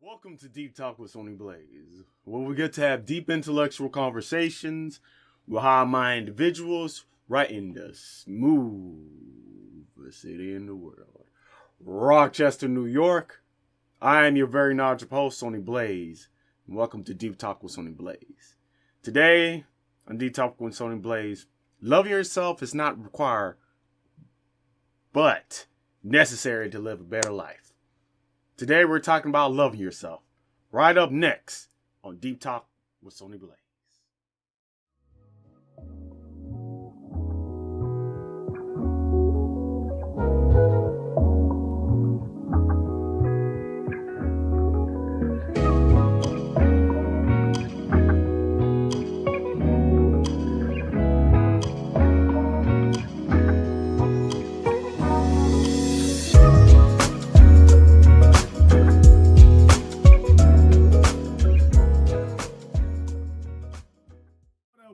Welcome to Deep Talk with Sony Blaze, where we get to have deep intellectual conversations with high-minded individuals right in the smoothest city in the world, Rochester, New York. I am your very knowledgeable host, Sony Blaze, and welcome to Deep Talk with Sony Blaze. Today, on Deep Talk with Sony Blaze, loving yourself is not required, but necessary to live a better life. Today we're talking about loving yourself. Right up next on Deep Talk with Sony Blaze.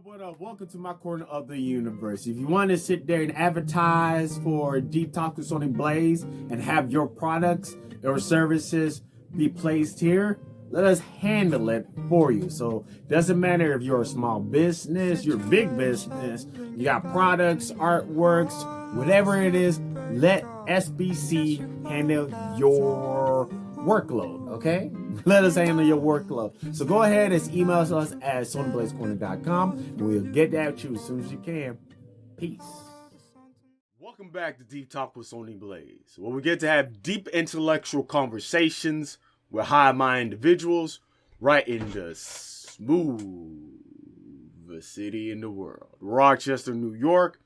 What up? Welcome to my corner of the universe. If you want to sit there and advertise for Deep Talk with Sony Blaze and have your products or services be placed here, let us handle it for you. So doesn't matter if you're a small business, you're a big business, you got products, artworks, whatever it is, let SBC handle your workload, okay? Let us handle your workload. So go ahead and email us at sonyblazecorner.com and we'll get that to you as soon as you can. Peace. Welcome back to Deep Talk with Sony Blaze, where we get to have deep intellectual conversations with high-minded individuals right in the smoothest city in the world, Rochester, New York.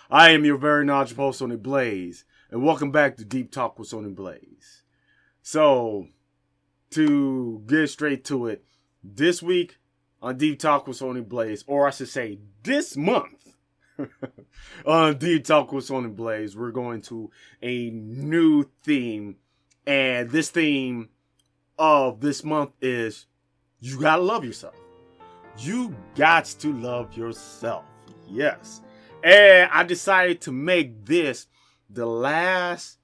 I am your very knowledgeable host, Sony Blaze, and welcome back to Deep Talk with Sony Blaze. So, to get straight to it, this week on Deep Talk with Sony Blaze, or I should say this month on Deep Talk with Sony Blaze, we're going to a new theme. And this theme of this month is you gotta love yourself. You got to love yourself. Yes. And I decided to make this the last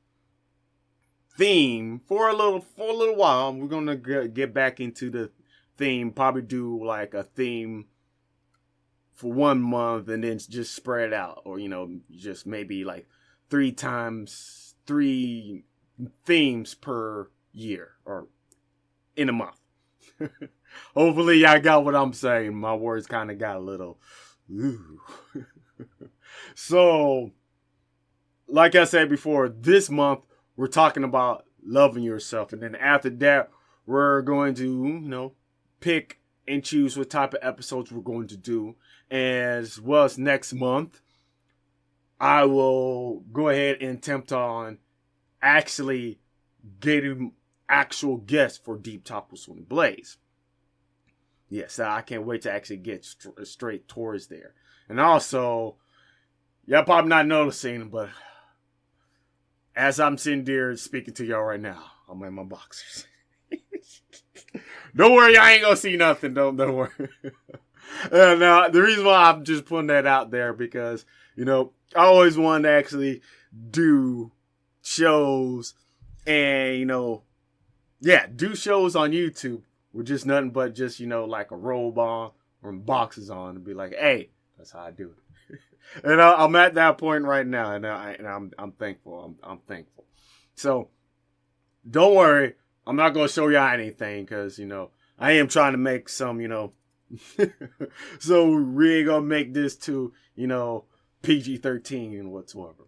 theme for a little while. We're gonna get back into the theme, probably do like a theme for 1 month and then just spread out, or just maybe like 3 themes per year or in a month. Hopefully y'all got what I'm saying. My words kind of got a little ooh. So like I said before, this month we're talking about loving yourself. And then after that, we're going to, pick and choose what type of episodes we're going to do. As well as next month, I will go ahead and attempt on actually getting actual guests for Deep Talk with Sony Blaze. Yes, I can't wait to actually get straight towards there. And also, y'all probably not noticing, but as I'm sitting there speaking to y'all right now, I'm in my boxers. Don't worry, I ain't gonna see nothing. Don't worry. Now, the reason why I'm just putting that out there because, I always wanted to actually do shows and, do shows on YouTube with just nothing but just, like a robe on or boxes on and be like, hey, that's how I do it. And I'm at that point right now, and I'm thankful. I'm thankful. So don't worry, I'm not gonna show y'all anything because I am trying to make some so we ain't gonna make this to PG-13 and whatsoever.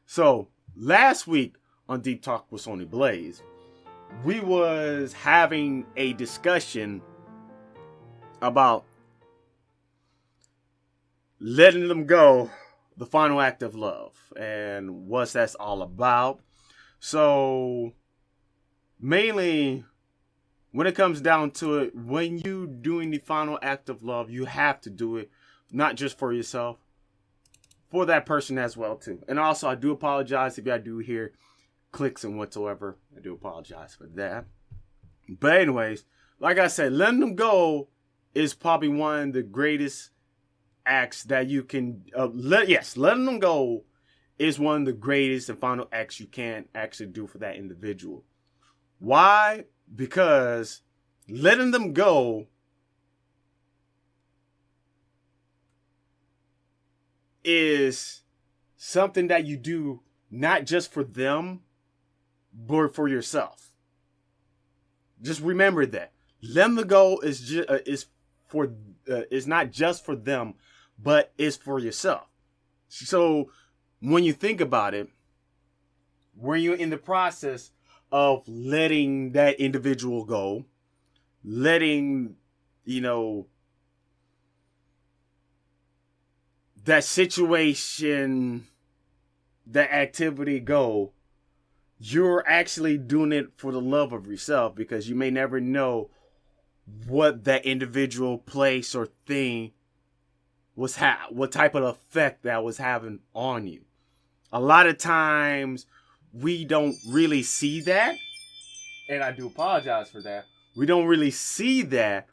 So last week on Deep Talk with Sony Blaze, we was having a discussion about letting them go, the final act of love, and what that's all about. So, mainly, when it comes down to it, when you doing the final act of love, you have to do it, not just for yourself, for that person as well, too. And also, I do apologize if I do hear clicks and whatsoever. I do apologize for that. But anyways, like I said, letting them go is probably one of the greatest acts that you can letting them go is one of the greatest and final acts you can actually do for that individual. Why? because letting them go is something that you do not just for them, but for yourself. Just remember that letting them go is not just for them, but it's for yourself. So when you think about it, when you're in the process of letting that individual go, letting, that situation, that activity go, you're actually doing it for the love of yourself, because you may never know what that individual, place, or thing was what type of effect that was having on you. A lot of times we don't really see that, and I do apologize for that. We don't really see that,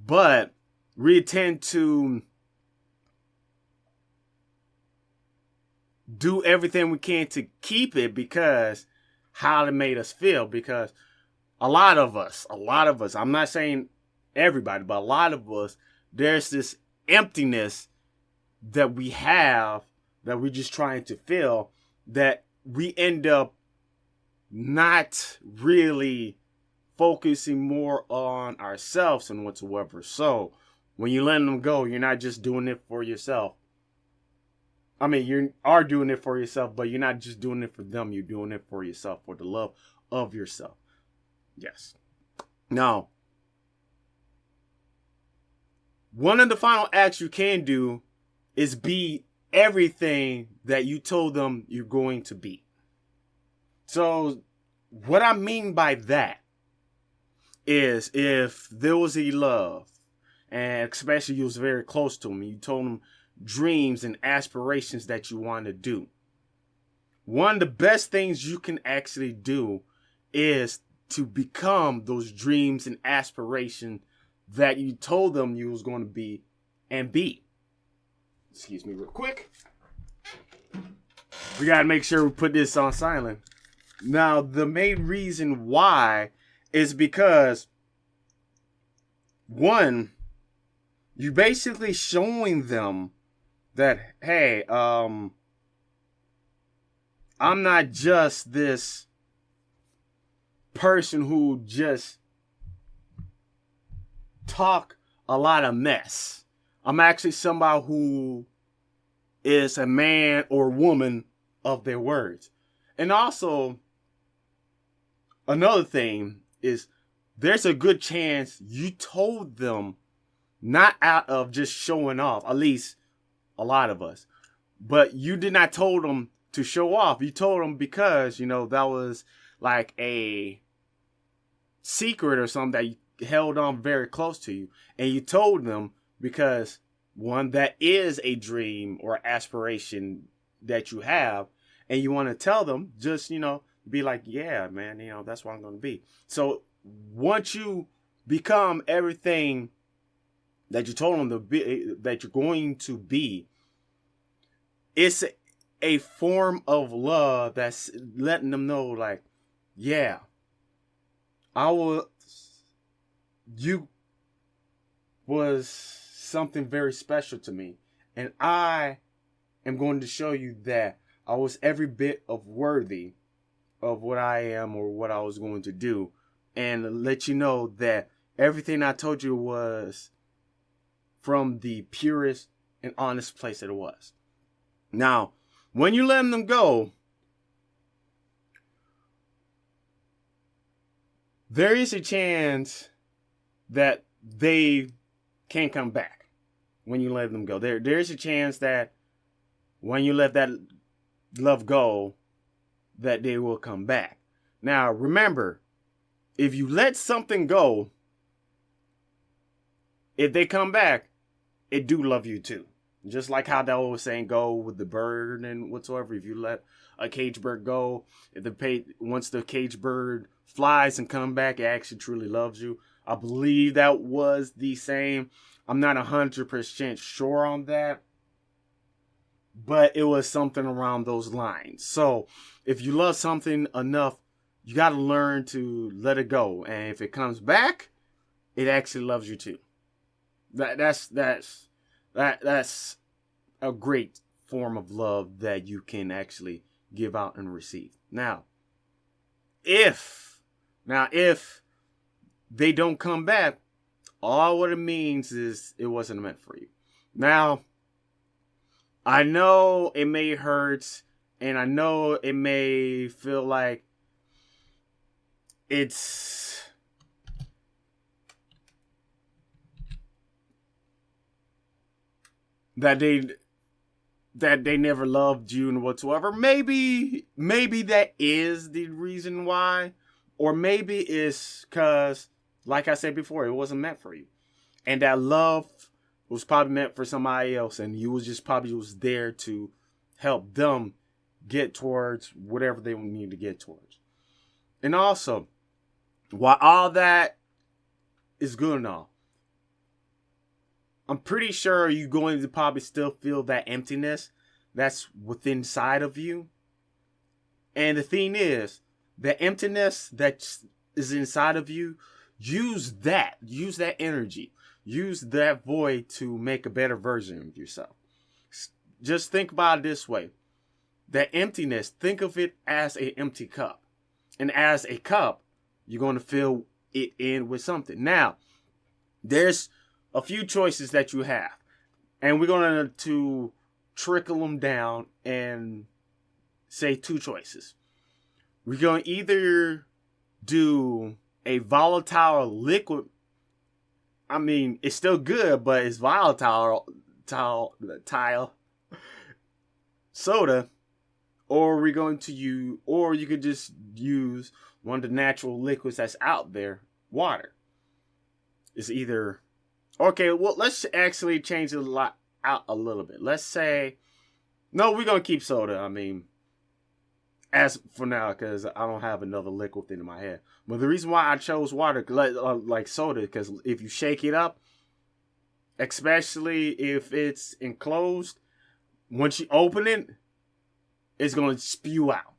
but we tend to do everything we can to keep it because how it made us feel. Because a lot of us, I'm not saying everybody, but a lot of us, there's this emptiness that we have that we're just trying to fill, that we end up not really focusing more on ourselves and whatsoever. So when you let them go, you're not just doing it for yourself. I mean, you are doing it for yourself, but you're not just doing it for them. You're doing it for yourself, for the love of yourself. Yes. Now, one of the final acts you can do is be everything that you told them you're going to be. So what I mean by that is, if there was a love, and especially you was very close to them, you told them dreams and aspirations that you want to do, one of the best things you can actually do is to become those dreams and aspirations that you told them you was going to be and be. Excuse me real quick. We got to make sure we put this on silent. Now, the main reason why is because, one, you're basically showing them that, hey, I'm not just this person who just talk a lot of mess. I'm actually somebody who is a man or woman of their words. And also, another thing is, there's a good chance you told them not out of just showing off, at least a lot of us, but you did not told them to show off. You told them because, that was like a secret or something that you held on very close to you. And you told them because, one, that is a dream or aspiration that you have, and you want to tell them, just, be like, yeah, man, that's what I'm going to be. So once you become everything that you told them to be, that you're going to be, it's a form of love that's letting them know, like, yeah, you was something very special to me, and I am going to show you that I was every bit of worthy of what I am or what I was going to do, and let you know that everything I told you was from the purest and honest place that it was. Now, when you let them go, there is a chance that they can't come back when you let them go. There's a chance that when you let that love go, that they will come back. Now, remember, if you let something go, if they come back, it do love you too. Just like how that old saying go with the bird and whatsoever. If you let a cage bird go, once the cage bird flies and come back, it actually truly loves you. I believe that was the same. I'm not 100% sure on that, but it was something around those lines. So if you love something enough you got to learn to let it go. And if it comes back, it actually loves you too. That's a great form of love that you can actually give out and receive. Now, if they don't come back, all what it means is it wasn't meant for you. Now, I know it may hurt, and I know it may feel like it's that they never loved you and whatsoever. Maybe that is the reason why, or maybe it's because, like I said before, it wasn't meant for you, and that love was probably meant for somebody else, and you was just probably was there to help them get towards whatever they need to get towards. And also, while all that is good and all, I'm pretty sure you're going to probably still feel that emptiness that's within inside of you. And the thing is, the emptiness that is inside of you, use that energy, use that void to make a better version of yourself. Just think about it this way. That emptiness, think of it as an empty cup. And as a cup, you're going to fill it in with something. Now, there's a few choices that you have, and we're going to trickle them down and say two choices. We're going to either do a volatile liquid. I mean, it's still good, but it's volatile soda, or we're going to use, or you could just use one of the natural liquids that's out there, water. It's either okay, well, let's actually change it out a little bit. Let's say, no, we're going to keep soda. I mean, as for now, because I don't have another liquid in my head. But the reason why I chose water, like soda, because if you shake it up, especially if it's enclosed, once you open it, it's going to spew out.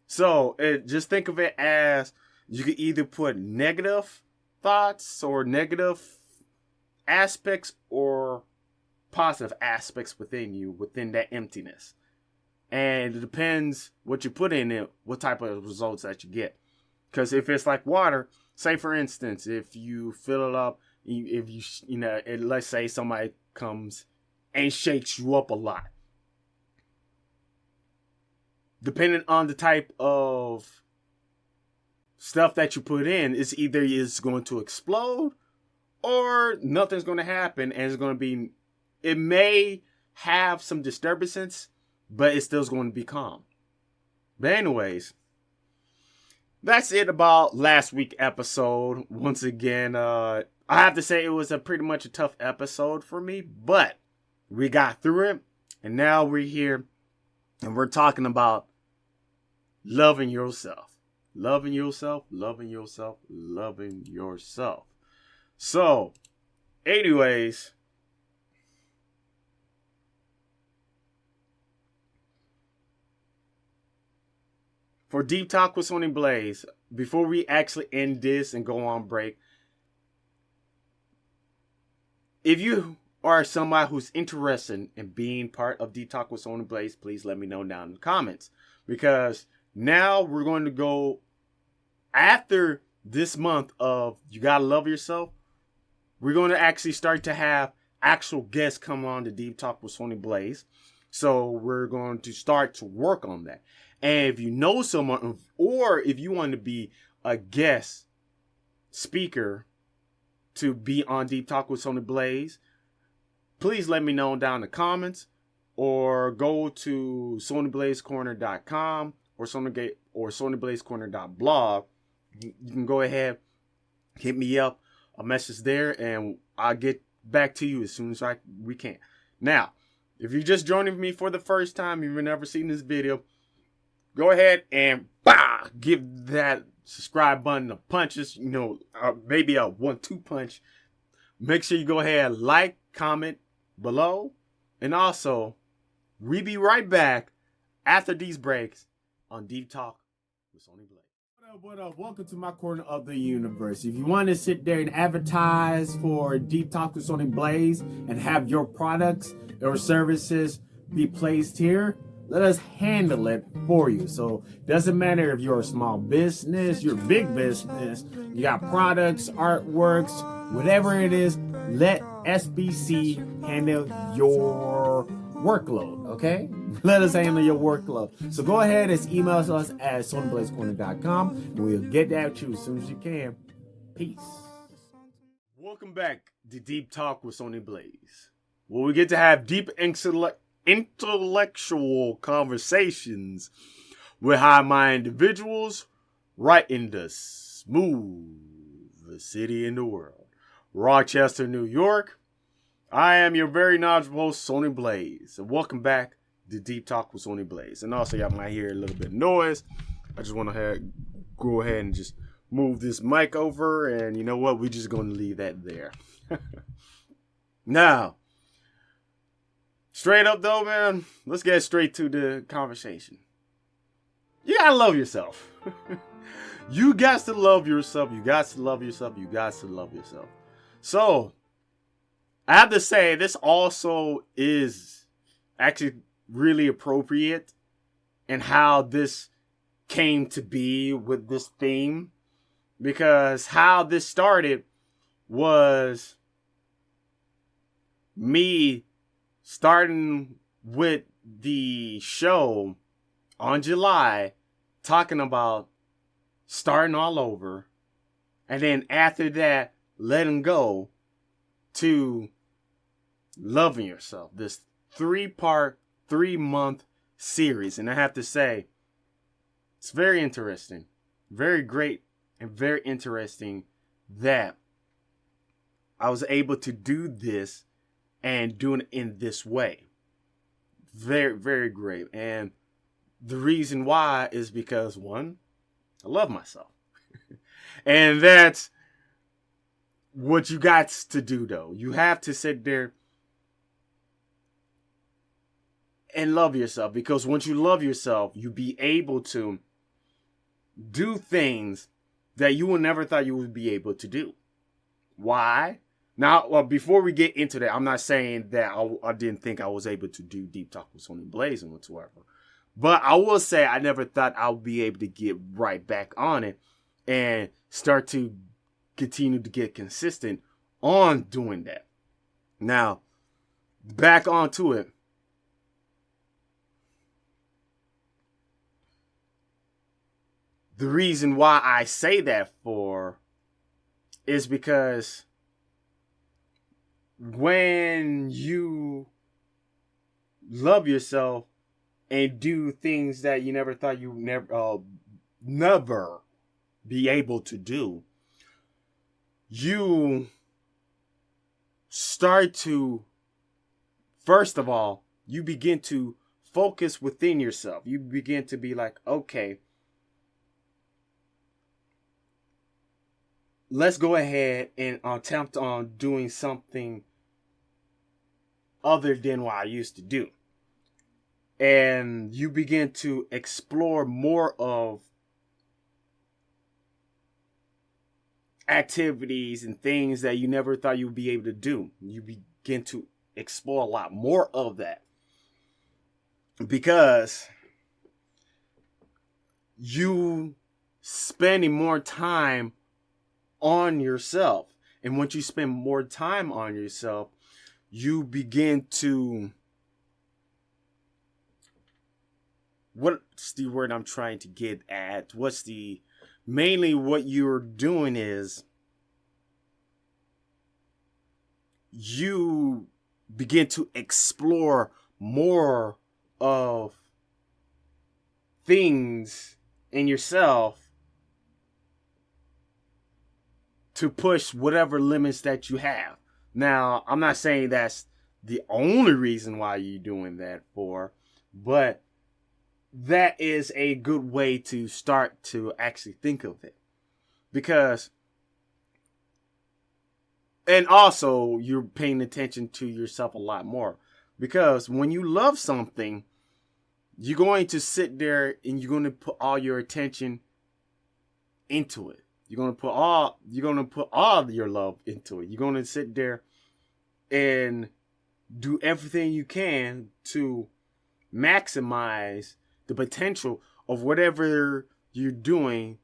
So just think of it as you could either put negative thoughts or negative aspects or positive aspects within you, within that emptiness. And it depends what you put in it, what type of results that you get. Because if it's like water, say for instance, if you fill it up, if you know, let's say somebody comes and shakes you up a lot. Depending on the type of stuff that you put in, it's either is going to explode or nothing's going to happen, and it's going to be, it may have some disturbances, but it still's going to be calm. But anyways, that's it about last week's episode. Once again, I have to say it was pretty much a tough episode for me, but we got through it, and now we're here, and we're talking about loving yourself. Loving yourself, loving yourself, loving yourself. So, anyways, for Deep Talk with Sony Blaze, before we actually end this and go on break, if you are somebody who's interested in being part of Deep Talk with Sony Blaze, please let me know down in the comments. Because now we're going to go, after this month of You Gotta Love Yourself, we're going to actually start to have actual guests come on to Deep Talk with Sony Blaze. So we're going to start to work on that. And if you know someone, or if you want to be a guest speaker to be on Deep Talk with Sony Blaze, please let me know down in the comments, or go to SonyBlazeCorner.com or SonyBlazeCorner.blog. You can go ahead, hit me up, a message there, and I'll get back to you as soon as we can. Now, if you're just joining me for the first time, you've never seen this video, go ahead and give that subscribe button a punch, maybe a 1-2 punch. Make sure you go ahead and like, comment below, and also we be right back after these breaks on Deep Talk with Sony Blaze. What up? Welcome to my corner of the universe. If you want to sit there and advertise for Deep Talk with Sony Blaze and have your products or services be placed here, let us handle it for you. So it doesn't matter if you're a small business, you're a big business, you got products, artworks, whatever it is, let SBC handle your workload, okay? Let us handle your workload. So go ahead and email us at sonyblazecorner.com and we'll get that to you as soon as you can. Peace. Welcome back to Deep Talk with Sony Blaze, where we get to have deep intellectual conversations with high-minded individuals right in the smoothest city in the world, Rochester, New York. I am your very knowledgeable host, Sony Blaze, and welcome back to Deep Talk with Sony Blaze. And also, y'all might hear a little bit of noise. I just want to go ahead and just move this mic over, and you know what? We're just going to leave that there. Now, straight up though, man, let's get straight to the conversation. You gotta love yourself. You got to love yourself. You got to love yourself. You got to love yourself. So, I have to say, this also is actually really appropriate in how this came to be with this theme, because how this started was me starting with the show on July, talking about starting all over, and then after that, letting go to loving yourself. This 3-part, 3-month series. And I have to say, it's very interesting, very great, and very interesting that I was able to do this and doing it in this way. Very, very great. And the reason why is because, one, I love myself. And that's what you got to do, though. You have to sit there and love yourself, because once you love yourself, you be able to do things that you would never thought you would be able to do. Why? Now, well, before we get into that, I'm not saying that I didn't think I was able to do Deep Talk with Sony Blaze and whatsoever. But I will say I never thought I would be able to get right back on it and start to continue to get consistent on doing that. Now, back onto it. The reason why I say that for is because when you love yourself and do things that you never thought you never be able to do, you start to, first of all, you begin to focus within yourself. You begin to be like, okay, let's go ahead and attempt on doing something other than what I used to do. And you begin to explore more of activities and things that you never thought you would be able to do. You begin to explore a lot more of that, because you spending more time on yourself. And once you spend more time on yourself, you begin to, what's the word I'm trying to get at? Mainly what you're doing is you begin to explore more of things in yourself to push whatever limits that you have. Now, I'm not saying that's the only reason why you're doing that for, but that is a good way to start to actually think of it. Because, and also you're paying attention to yourself a lot more. Because when you love something, you're going to sit there and you're going to put all your attention into it. You're gonna put all of your love into it. You're gonna sit there and do everything you can to maximize the potential of whatever you're doing,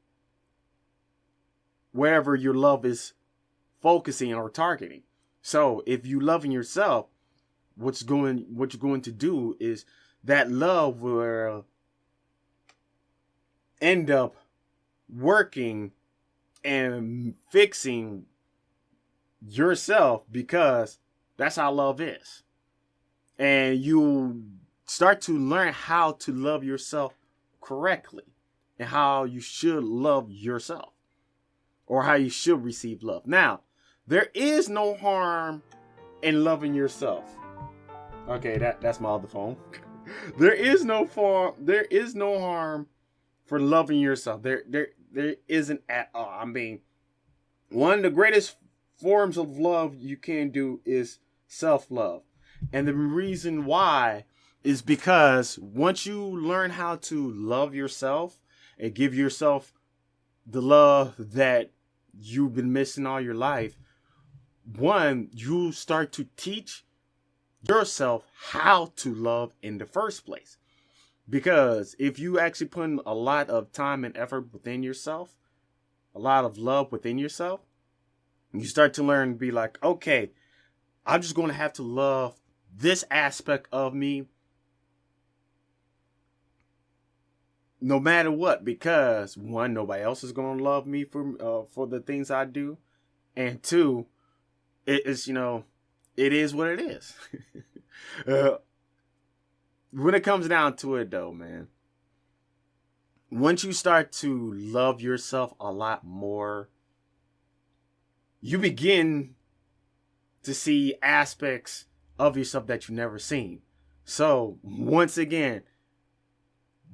wherever your love is focusing or targeting. So if you loving yourself, what you're going to do is that love will end up working and fixing yourself, because that's how love is. And you start to learn how to love yourself correctly and how you should love yourself, or how you should receive love. Now, there is no harm in loving yourself. Okay, that's my other phone. There is no harm for loving yourself. There isn't at all. I mean, one of the greatest forms of love you can do is self-love. And the reason why is because once you learn how to love yourself and give yourself the love that you've been missing all your life, one, you start to teach yourself how to love in the first place. Because if you actually put in a lot of time and effort within yourself, a lot of love within yourself, you start to learn to be like, okay, I'm just going to have to love this aspect of me no matter what, because one, nobody else is going to love me for the things I do, and two, it is what it is. When it comes down to it, though, man, once you start to love yourself a lot more, you begin to see aspects of yourself that you've never seen. So, once again,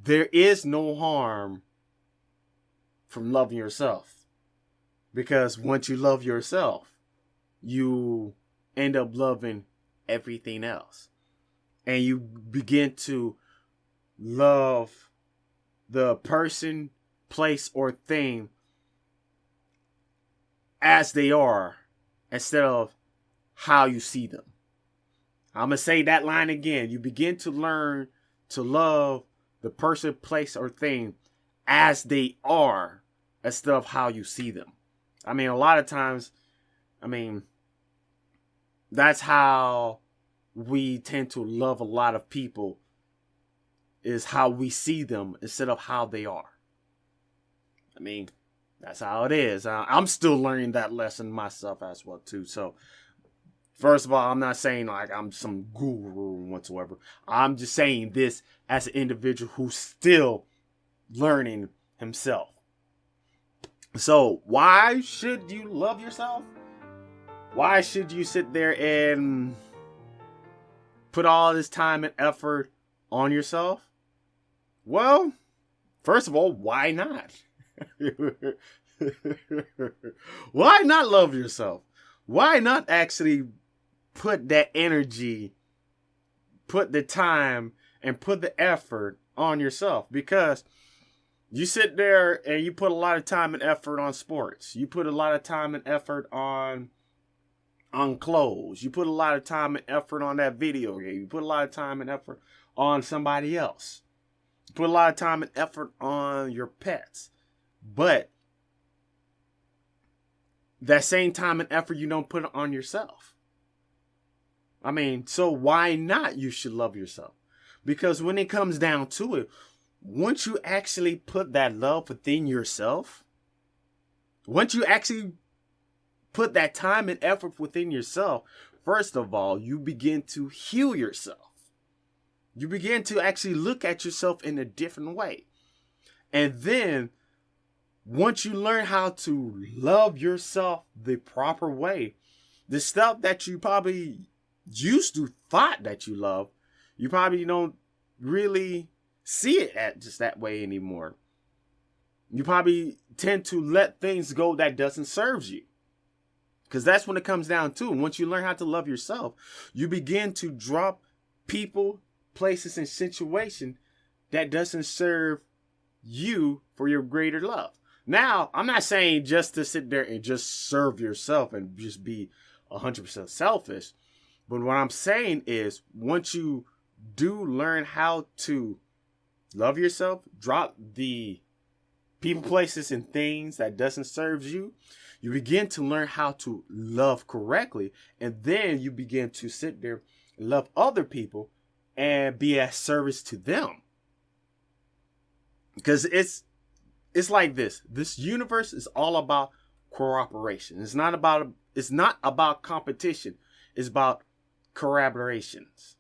there is no harm from loving yourself, because once you love yourself, you end up loving everything else. And you begin to love the person, place, or thing as they are, instead of how you see them. I'm going to say that line again. You begin to learn to love the person, place, or thing as they are, instead of how you see them. I mean, a lot of times, that's how we tend to love a lot of people, is how we see them instead of how they are. I mean, that's how it is. I'm still learning that lesson myself as well, too. So, first of all, I'm not saying like I'm some guru whatsoever. I'm just saying this as an individual who's still learning himself. So, why should you love yourself? Why should you sit there and put all this time and effort on yourself? Well, first of all, why not? Why not love yourself? Why not actually put that energy, put the time, and put the effort on yourself? Because you sit there and you put a lot of time and effort on sports. You put a lot of time and effort on clothes. You put a lot of time and effort on that video game. You put a lot of time and effort on somebody else. You put a lot of time and effort on your pets. But that same time and effort you don't put on yourself. I mean, so why not you should love yourself? Because when it comes down to it, once you actually put that love within yourself, once you actually put that time and effort within yourself, first of all, you begin to heal yourself. You begin to actually look at yourself in a different way. And then, once you learn how to love yourself the proper way, the stuff that you probably used to thought that you love, you probably don't really see it at just that way anymore. You probably tend to let things go that doesn't serve you. Because that's when it comes down to. Once you learn how to love yourself, you begin to drop people, places, and situations that doesn't serve you for your greater love. Now, I'm not saying just to sit there and just serve yourself and just be 100% selfish. But what I'm saying is once you do learn how to love yourself, drop the people, places, and things that doesn't serve you, you begin to learn how to love correctly. And then you begin to sit there and love other people and be at service to them. Because it's like this. This universe is all about cooperation. It's not about competition. It's about collaborations.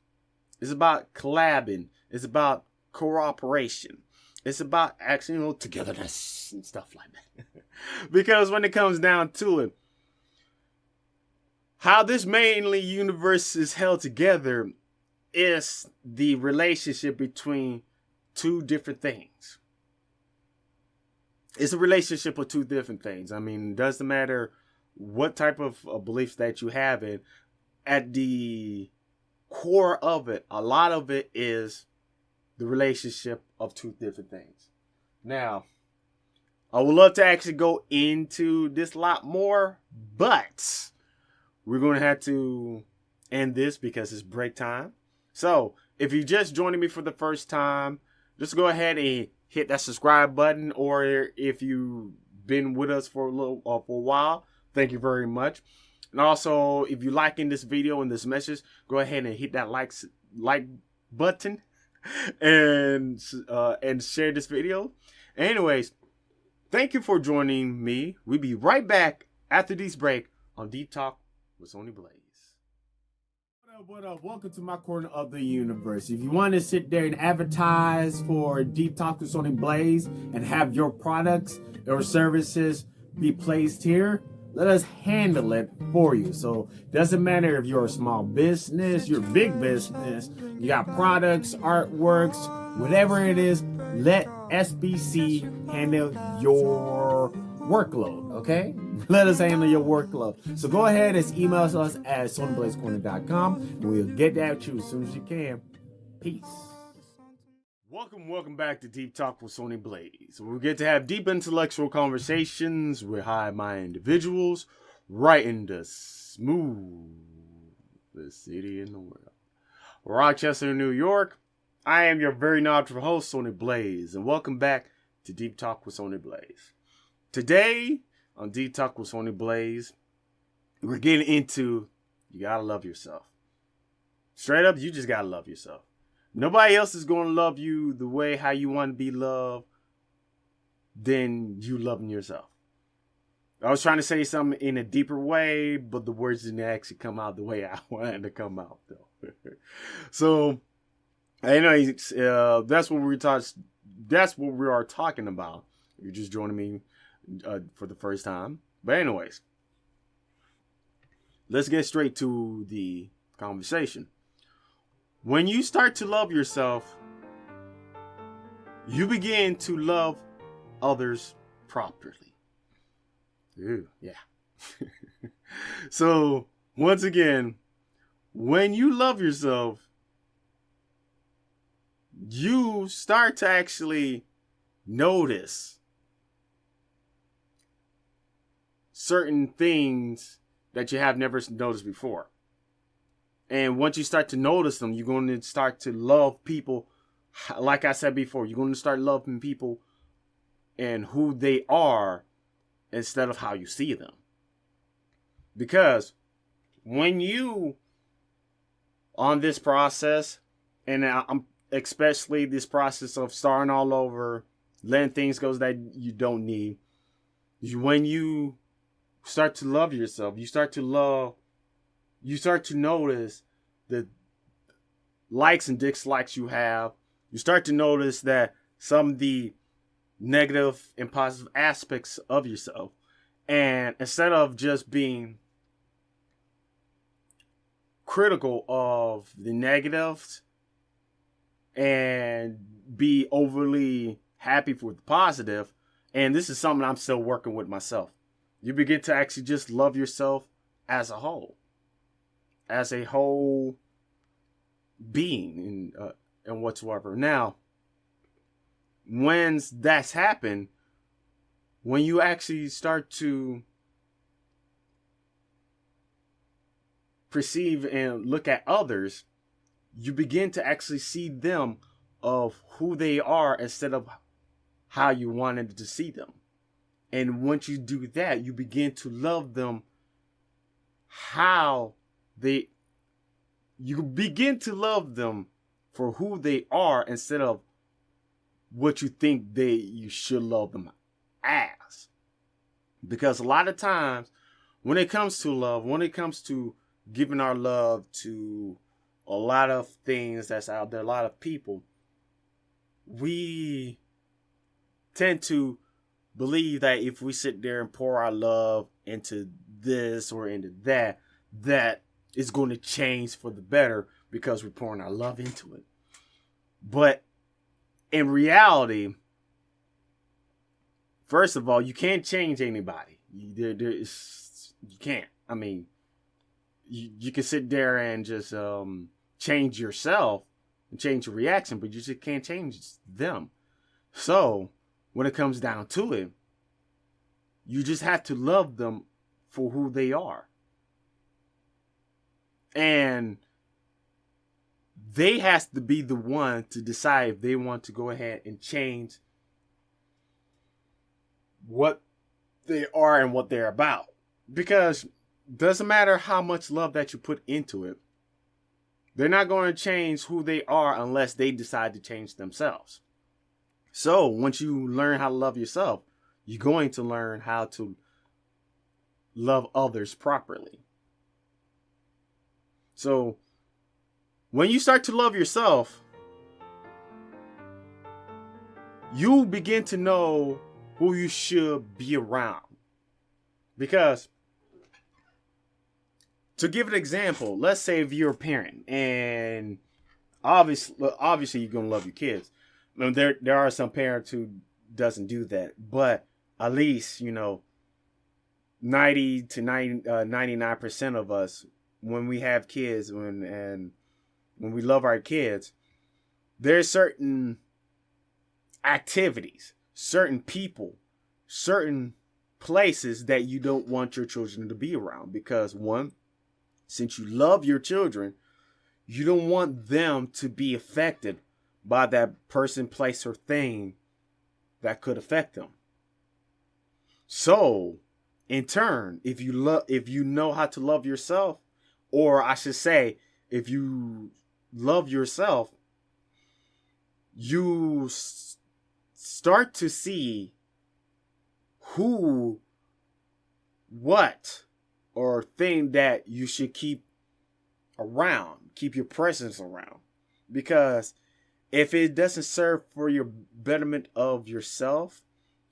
It's about collabing. It's about cooperation. It's about actually, togetherness and stuff like that. Because when it comes down to it, how this mainly universe is held together is the relationship between two different things. It's a relationship of two different things. I mean, it doesn't matter what type of beliefs that you have in. At the core of it, a lot of it is the relationship of two different things. Now, I would love to actually go into this a lot more, but we're going to have to end this because it's break time. So, if you're just joining me for the first time, just go ahead and hit that subscribe button, or if you've been with us for a while, thank you very much. And also, if you're liking this video and this message, go ahead and hit that like button and share this video. Anyways, thank you for joining me. We'll be right back after this break on Deep Talk with Sony Blaze. What up? Welcome to my corner of the universe. If you want to sit there and advertise for Deep Talk with Sony Blaze and have your products or services be placed here, let us handle it for you. So doesn't matter if you're a small business, you're a big business, you got products, artworks, whatever it is, let SBC handle your workload, okay? Let us handle your workload. So go ahead and email us at sonyblazecorner.com and we'll get that to you as soon as you can. Peace. Welcome back to Deep Talk with Sony Blaze. We get to have deep intellectual conversations with high-minded individuals right in the smoothest city in the world, Rochester, New York. I am your very knowledgeable host, Sony Blaze, and welcome back to Deep Talk with Sony Blaze. Today on Deep Talk with Sony Blaze, we're getting into you gotta love yourself. Straight up, you just gotta love yourself. Nobody else is going to love you the way how you want to be loved than you loving yourself. I was trying to say something in a deeper way, but the words didn't actually come out the way I wanted to come out, though. So, anyways, that's what we are talking about. If you're just joining me for the first time. But anyways, let's get straight to the conversation. When you start to love yourself, you begin to love others properly. Ooh, yeah. So, once again, when you love yourself, you start to actually notice certain things that you have never noticed before. And once you start to notice them, you're going to start to love people. Like I said before, you're going to start loving people and who they are instead of how you see them. Because when you, on this process, and I'm especially this process of starting all over, letting things go that you don't need, when you start to love yourself, you start to notice the likes and dislikes you have. You start to notice that some of the negative and positive aspects of yourself. And instead of just being critical of the negatives and be overly happy for the positive, and this is something I'm still working with myself, you begin to actually just love yourself as a whole being and whatsoever. Now, when that's happened, when you actually start to perceive and look at others, you begin to actually see them of who they are instead of how you wanted to see them. And once you do that, you begin to love them how they, you begin to love them for who they are instead of what you think you should love them as. Because a lot of times when it comes to love, when it comes to giving our love to a lot of things that's out there, a lot of people, we tend to believe that if we sit there and pour our love into this or into that, that it's going to change for the better because we're pouring our love into it. But in reality, first of all, you can't change anybody. You can't. I mean, you can sit there and just change yourself and change your reaction, but you just can't change them. So when it comes down to it, you just have to love them for who they are. And they has to be the one to decide if they want to go ahead and change what they are and what they're about. Because it doesn't matter how much love that you put into it, they're not going to change who they are unless they decide to change themselves. So once you learn how to love yourself, you're going to learn how to love others properly. So when you start to love yourself, you begin to know who you should be around. Because, to give an example, let's say if you're a parent and obviously you're going to love your kids. I mean, there are some parents who doesn't do that, but at least, 90 to 99% of us, when we have kids and when we love our kids, there's certain activities, certain people, certain places that you don't want your children to be around. Because one, since you love your children, you don't want them to be affected by that person, place, or thing that could affect them. So, in turn, if you know how to love yourself, or I should say, if you love yourself, you start to see who, what, or thing that you should keep around, keep your presence around. Because if it doesn't serve for your betterment of yourself,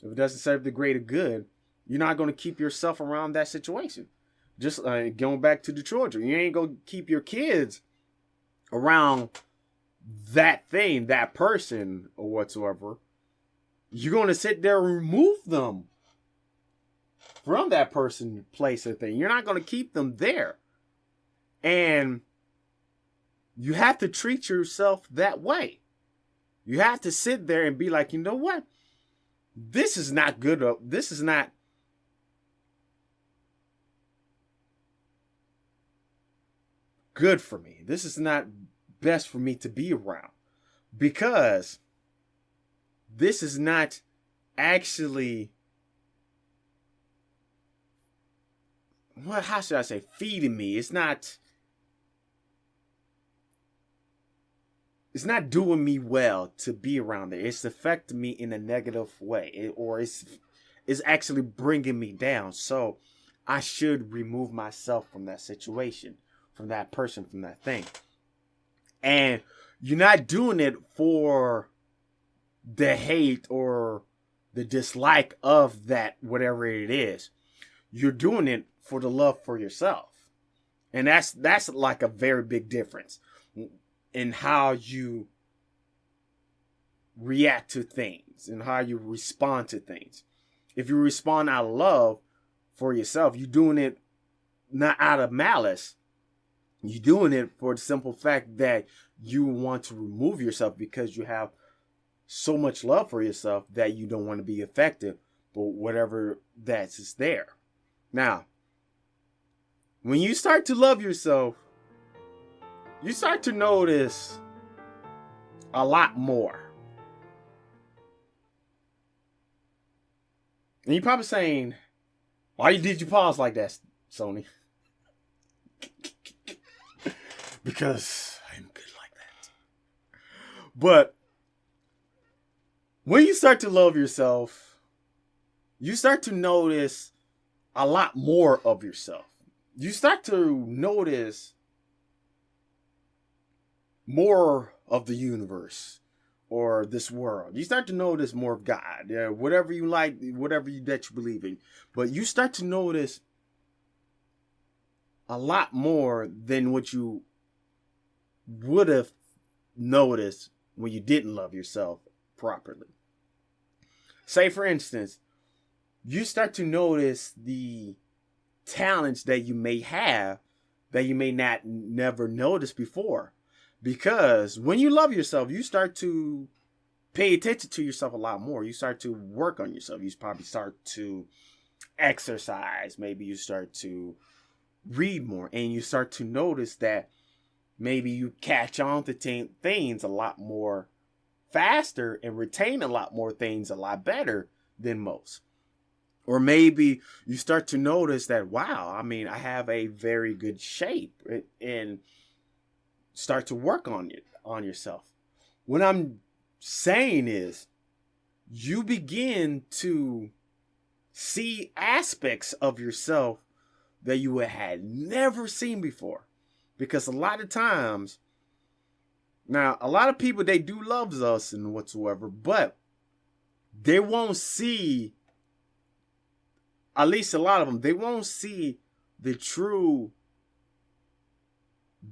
if it doesn't serve the greater good, you're not going to keep yourself around that situation. Just going back to the children, you ain't going to keep your kids around that thing, that person, or whatsoever. You're going to sit there and remove them from that person, place, or thing. You're not going to keep them there. And you have to treat yourself that way. You have to sit there and be like, you know what? This is not good. This is not good for me. This is not best for me to be around. Because this is not actually, well, how should I say, feeding me. It's not doing me well to be around there. It's affecting me in a negative way, or it's actually bringing me down. So I should remove myself from that situation, from that person, from that thing. And you're not doing it for the hate or the dislike of that, whatever it is. You're doing it for the love for yourself. And that's like a very big difference in how you react to things and how you respond to things. If you respond out of love for yourself, you're doing it not out of malice. You're doing it for the simple fact that you want to remove yourself because you have so much love for yourself that you don't want to be affected but whatever that's is there. Now, when you start to love yourself, you start to notice a lot more. And you're probably saying, why did you pause like that, Sony? Because I'm good like that. But when you start to love yourself, you start to notice a lot more of yourself. You start to notice more of the universe or this world. You start to notice more of God, whatever you like, whatever that you believe in. But you start to notice a lot more than what you would have noticed when you didn't love yourself properly. Say, for instance, you start to notice the talents that you may have that you may not never notice before. Because when you love yourself, you start to pay attention to yourself a lot more. You start to work on yourself. You probably start to exercise. Maybe you start to read more. And you start to notice that maybe you catch on to things a lot more faster and retain a lot more things a lot better than most. Or maybe you start to notice that, wow, I mean, I have a very good shape, and start to work on yourself. What I'm saying is you begin to see aspects of yourself that you had never seen before. Because a lot of times, now, a lot of people, they do love us and whatsoever, but they won't see, at least a lot of them, they won't see the true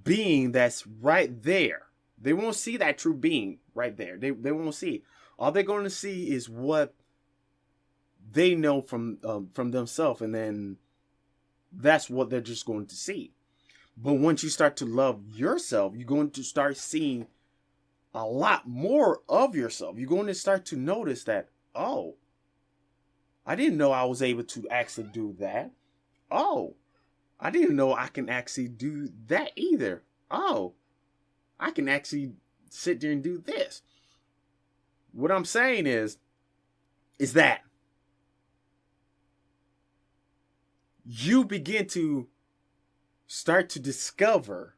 being that's right there. They won't see that true being right there. They won't see it. All they're going to see is what they know from themselves, and then that's what they're just going to see. But once you start to love yourself, you're going to start seeing a lot more of yourself. You're going to start to notice that, oh, I didn't know I was able to actually do that. Oh, I didn't know I can actually do that either. Oh, I can actually sit there and do this. What I'm saying is that you begin to start to discover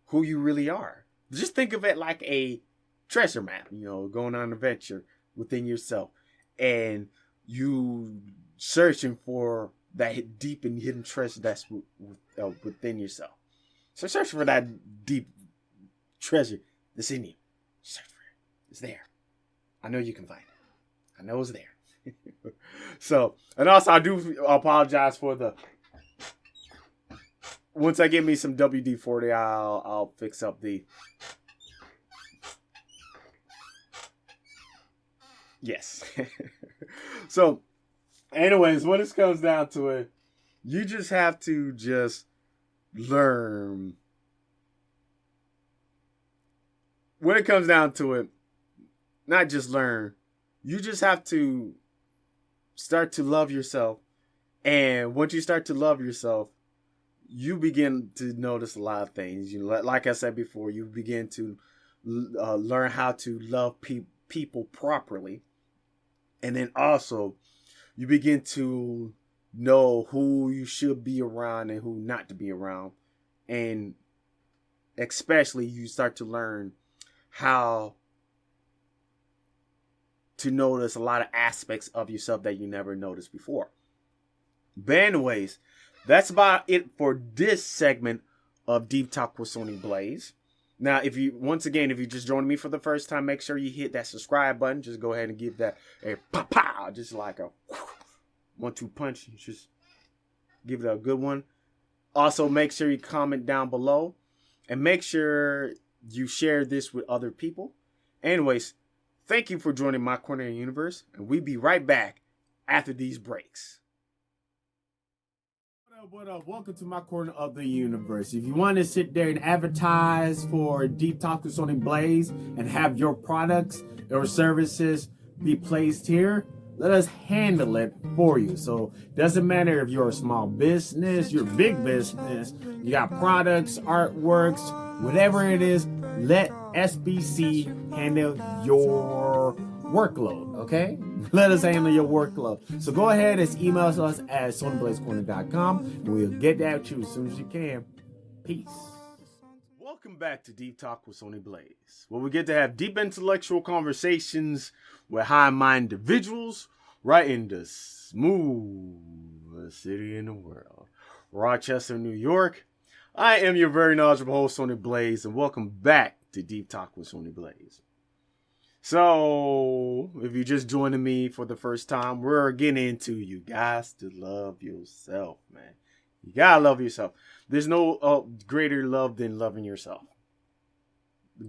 who you really are. Just think of it like a treasure map, going on an adventure within yourself, and you searching for that deep and hidden treasure that's within yourself. So search for that deep treasure that's in you. Search for it. It's there. I know you can find it. I know it's there. So, and also I do apologize for the, once I get me some WD-40, I'll fix up the, yes. So, anyways, when it comes down to it, you just have to just learn. When it comes down to it, not just learn, you just have to start to love yourself. And once you start to love yourself, you begin to notice a lot of things. Like I said before, you begin to learn how to love people properly. And then also, you begin to know who you should be around and who not to be around. And especially, you start to learn how to notice a lot of aspects of yourself that you never noticed before. But anyways, that's about it for this segment of Deep Talk with Sony Blaze. Now, if you just joined me for the first time, make sure you hit that subscribe button. Just go ahead and give that a pow, just like a 1-2 punch. Just give it a good one. Also, make sure you comment down below, and make sure you share this with other people. Anyways, thank you for joining my corner of the universe, and we'll be right back after these breaks. What up? Welcome to my corner of the universe. If you want to sit there and advertise for Deep Talk with Sony Blaze and have your products or services be placed here, Let us handle it for you. So doesn't matter if you're a small business, you're a big business, you got products, artworks, whatever it is, let SBC handle your workload, okay? Let us handle your workload. So go ahead and email us at sonyblazecorner.com and we'll get that to you as soon as you can. Peace. Welcome back to Deep Talk with Sony Blaze, where we get to have deep intellectual conversations with high-minded individuals right in the smoothest city in the world, Rochester, New York. I am your very knowledgeable host, Sony Blaze, and welcome back to Deep Talk with Sony Blaze. So, if you're just joining me for the first time, we're getting into you guys to love yourself, man. You gotta love yourself. There's no greater love than loving yourself. The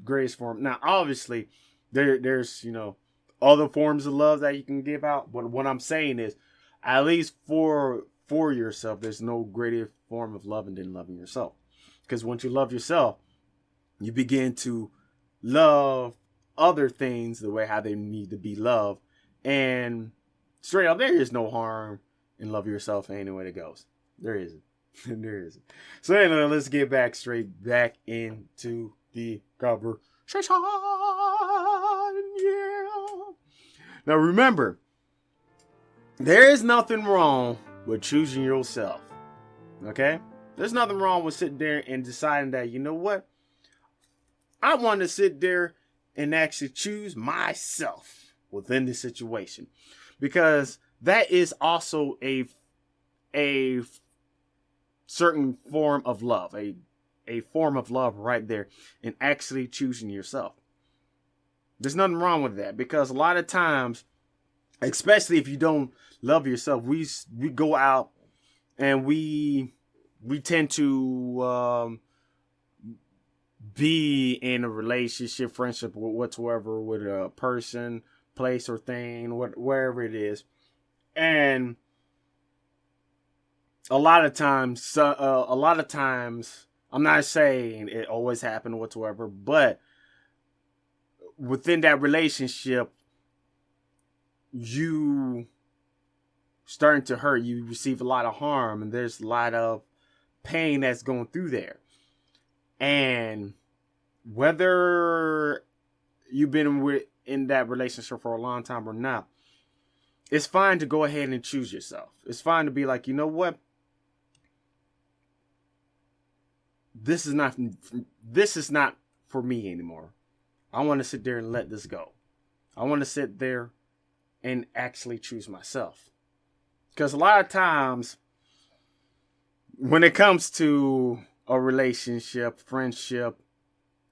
greatest form. Now, obviously, there's other forms of love that you can give out. But what I'm saying is, at least for yourself, there's no greater form of loving than loving yourself. Because once you love yourself, you begin to love other things the way how they need to be loved. And straight up, there is no harm in love yourself any way it goes. There isn't. There isn't. So anyway, let's get straight back into the conversation. Yeah. Now remember, there is nothing wrong with choosing yourself. Okay? There's nothing wrong with sitting there and deciding that, you know what? I want to sit there and actually choose myself within the situation. Because that is also a certain form of love, a form of love right there in actually choosing yourself. There's nothing wrong with that, because a lot of times, especially if you don't love yourself, we go out and we tend to be in a relationship, friendship, whatsoever, with a person, place, or thing, wherever it is, and a lot of times, I'm not saying it always happened whatsoever, but within that relationship, you starting to hurt. You receive a lot of harm, and there's a lot of pain that's going through there. And whether you've been in that relationship for a long time or not, it's fine to go ahead and choose yourself. It's fine to be like, you know what? This is not for me anymore. I want to sit there and let this go. I want to sit there and actually choose myself. Because a lot of times, when it comes to a relationship, friendship,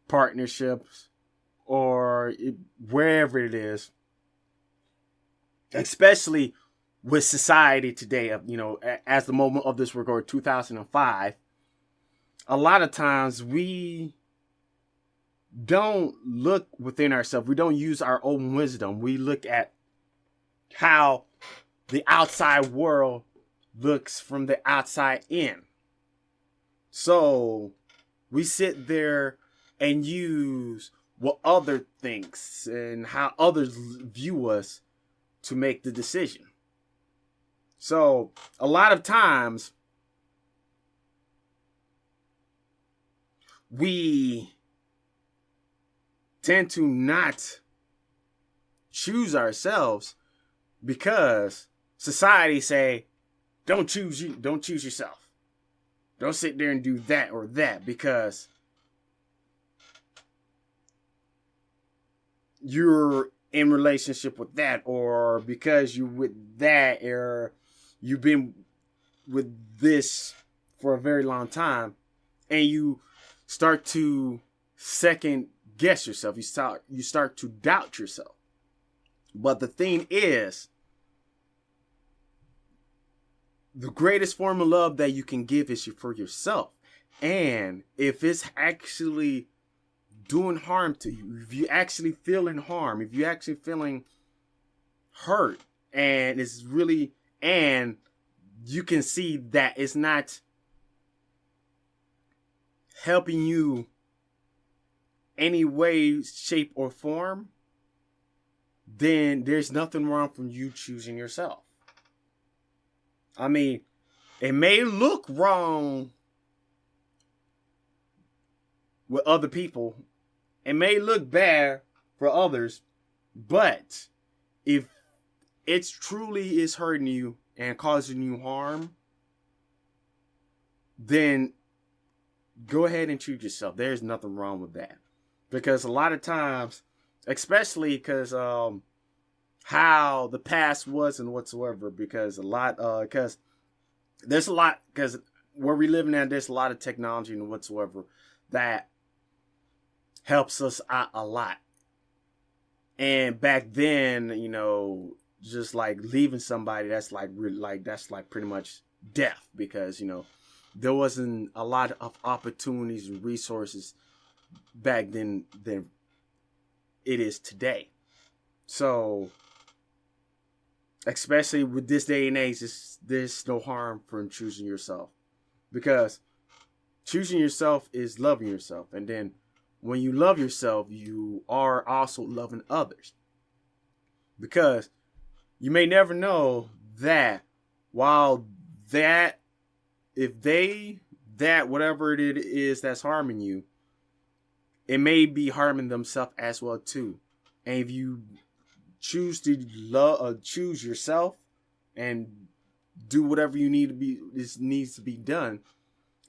partnerships, or wherever it is, especially with society today, as the moment of this record, 2005, a lot of times we don't look within ourselves. We don't use our own wisdom. We look at how the outside world looks from the outside in. So we sit there and use what other thinks and how others view us to make the decision. So a lot of times we tend to not choose ourselves because society say, don't choose you, don't choose yourself. Don't sit there and do that or that because you're in relationship with that, or because you're with that, or you've been with this for a very long time, and you start to second guess yourself. You start to doubt yourself. But the thing is, the greatest form of love that you can give is for yourself. And if it's actually doing harm to you, if you're actually feeling harm, if you're actually feeling hurt, and it's really, and you can see that it's not helping you any way, shape, or form, then there's nothing wrong from you choosing yourself. I mean, it may look wrong with other people. It may look bad for others, but if it truly is hurting you and causing you harm, then go ahead and choose yourself. There's nothing wrong with that. Because a lot of times, especially because how the past was and whatsoever, because there's a lot, because where we live now, there's a lot of technology and whatsoever that helps us out a lot. And back then, just like leaving somebody, that's like pretty much death, because there wasn't a lot of opportunities and resources back then than it is today. So, especially with this day and age, there's no harm from choosing yourself, because choosing yourself is loving yourself. And then when you love yourself, you are also loving others, because you may never know that whatever it is that's harming you, it may be harming themselves as well too. And if you choose to choose yourself and do whatever needs to be done,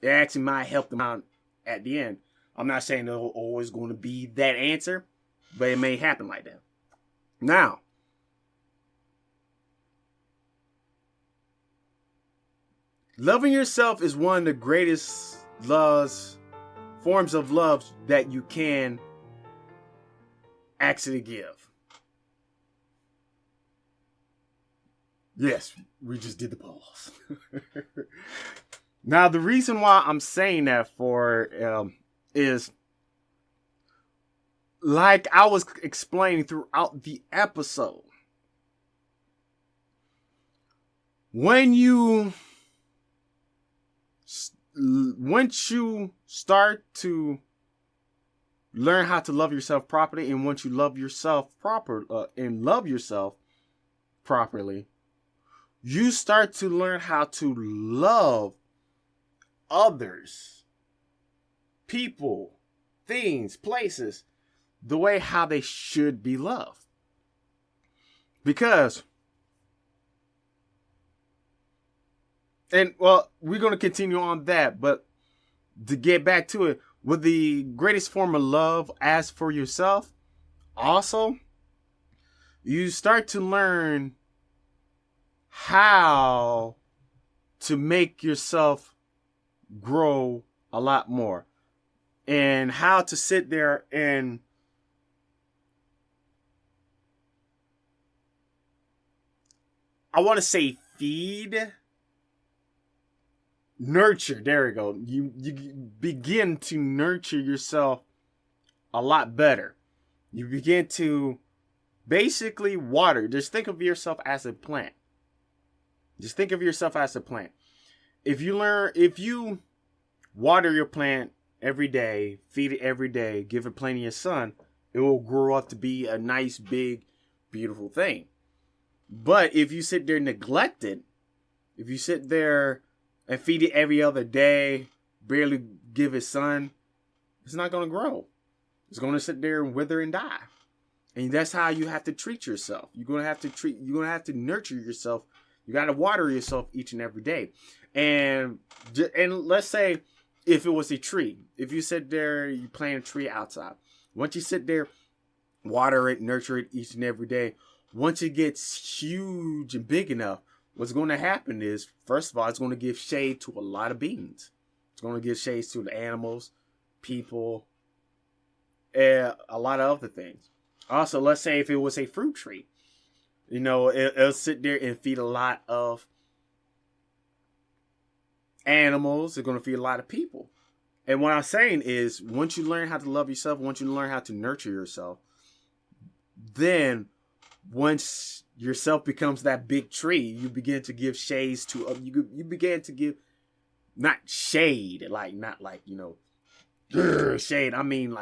it actually might help them out at the end. I'm not saying there's always going to be that answer, but it may happen like that. Now, loving yourself is one of the greatest forms of love that you can actually give. Yes, we just did the pause. Now, the reason why I'm saying that is, like I was explaining throughout the episode, once you start to learn how to love yourself properly, and once you love yourself properly, you start to learn how to love others, people, things, places, the way how they should be loved. Because, we're going to continue on that, but to get back to it, with the greatest form of love as for yourself, also, you start to learn how to make yourself grow a lot more, and how to sit there and I want to say nurture. There we go. You begin to nurture yourself a lot better. You begin to basically water. Just think of yourself as a plant. If you water your plant every day, feed it every day, give it plenty of sun, it will grow up to be a nice, big, beautiful thing. But if you sit there and neglect it, if you sit there and feed it every other day, barely give it sun, it's not going to grow. It's going to sit there and wither and die. And that's how you have to treat yourself. You're going to have to nurture yourself. You got to water yourself each and every day. And let's say if it was a tree, if you sit there, you plant a tree outside. Once you sit there, water it, nurture it each and every day. Once it gets huge and big enough, what's going to happen is, first of all, it's going to give shade to a lot of beings. It's going to give shade to the animals, people, and a lot of other things. Also, let's say if it was a fruit tree, it'll sit there and feed a lot of animals. It's going to feed a lot of people. And what I'm saying is, once you learn how to love yourself, once you learn how to nurture yourself, then once yourself becomes that big tree, you begin to give shades to you begin to give, not shade, not like shade. I mean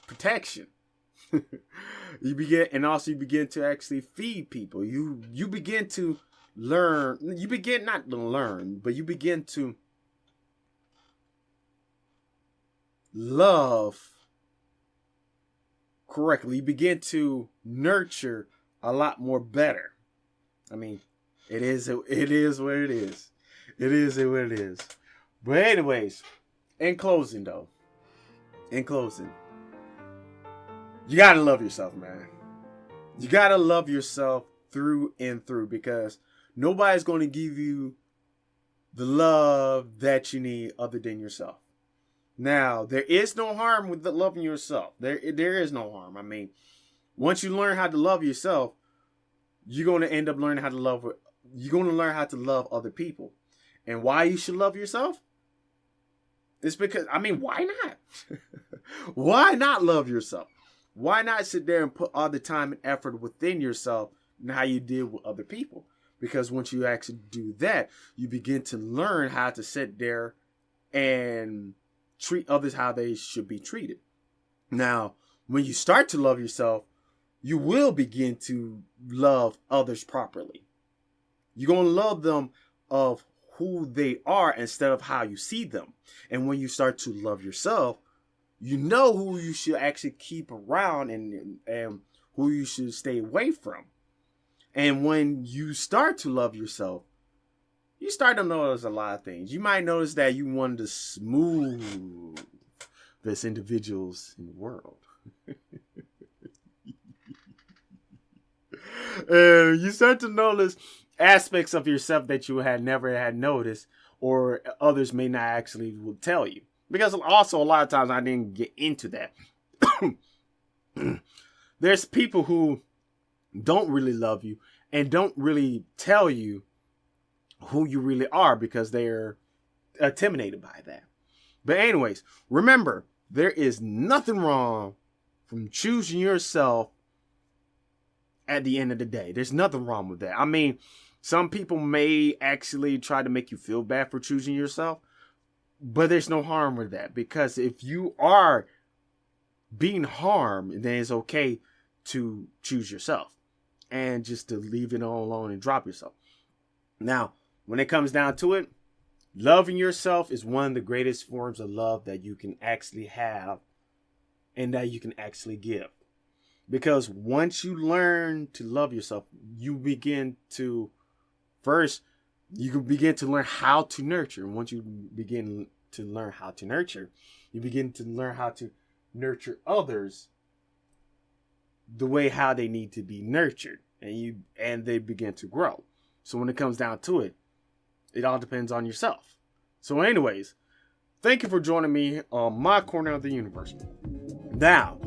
protection. You begin to actually feed people. You begin to learn. You begin not to learn, but you begin to love correctly. You begin to nurture a lot more better. I mean, it is what it is. It is what it is. But anyways, in closing, you gotta love yourself, man. You gotta love yourself through and through, because nobody's going to give you the love that you need other than yourself. Now, there is no harm with loving yourself. There is no harm. I mean, once you learn how to love yourself, you're going to end up learning how to love. You're going to learn how to love other people. And why you should love yourself? It's because, I mean, why not? Why not love yourself? Why not sit there and put all the time and effort within yourself and how you deal with other people? Because once you actually do that, you begin to learn how to sit there and treat others how they should be treated. Now, when you start to love yourself, you will begin to love others properly. You're going to love them of who they are instead of how you see them. And when you start to love yourself, you know who you should actually keep around and who you should stay away from. And when you start to love yourself, you start to notice a lot of things. You might notice that you one of the smoothest individuals in the world. You start to notice aspects of yourself that you had never had noticed, or others may not actually will tell you. Because also a lot of times I didn't get into that. There's people who don't really love you and don't really tell you who you really are because they're intimidated by that. But anyways, remember, there is nothing wrong from choosing yourself at the end of the day. There's nothing wrong with that. I mean, some people may actually try to make you feel bad for choosing yourself, but there's no harm with that, because if you are being harmed, then it's okay to choose yourself and just to leave it all alone and drop yourself. Now, when it comes down to it, loving yourself is one of the greatest forms of love that you can actually have and that you can actually give. Because once you learn to love yourself, you begin to learn how to nurture. And once you begin to learn how to nurture, you begin to learn how to nurture others the way how they need to be nurtured, and they begin to grow. So when it comes down to it, it all depends on yourself. So anyways, thank you for joining me on my corner of the universe. Now,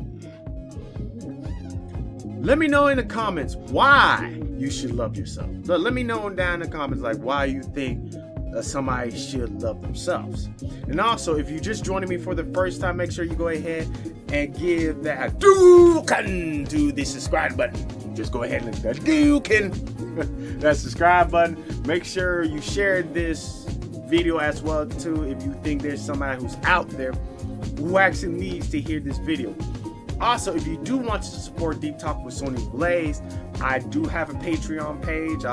let me know in the comments why you should love yourself. Let me know down in the comments like why you think somebody should love themselves. And also, if you're just joining me for the first time, make sure you go ahead and give that Hadouken to the subscribe button. Just go ahead and Hadouken that subscribe button. Make sure you share this video as well too if you think there's somebody who's out there who actually needs to hear this video. Also, if you do want to support Deep Talk with Sony Blaze, I do have a Patreon page. The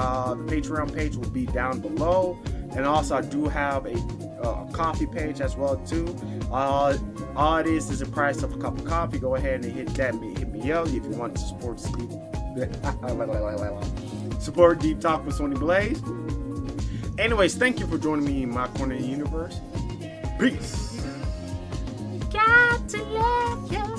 Patreon page will be down below. And also, I do have a coffee page as well too. All it is the price of a cup of coffee. Go ahead and hit me up if you want to support Deep Talk with Sony Blaze. Anyways, thank you for joining me in my corner of the universe. Peace. Got to love you.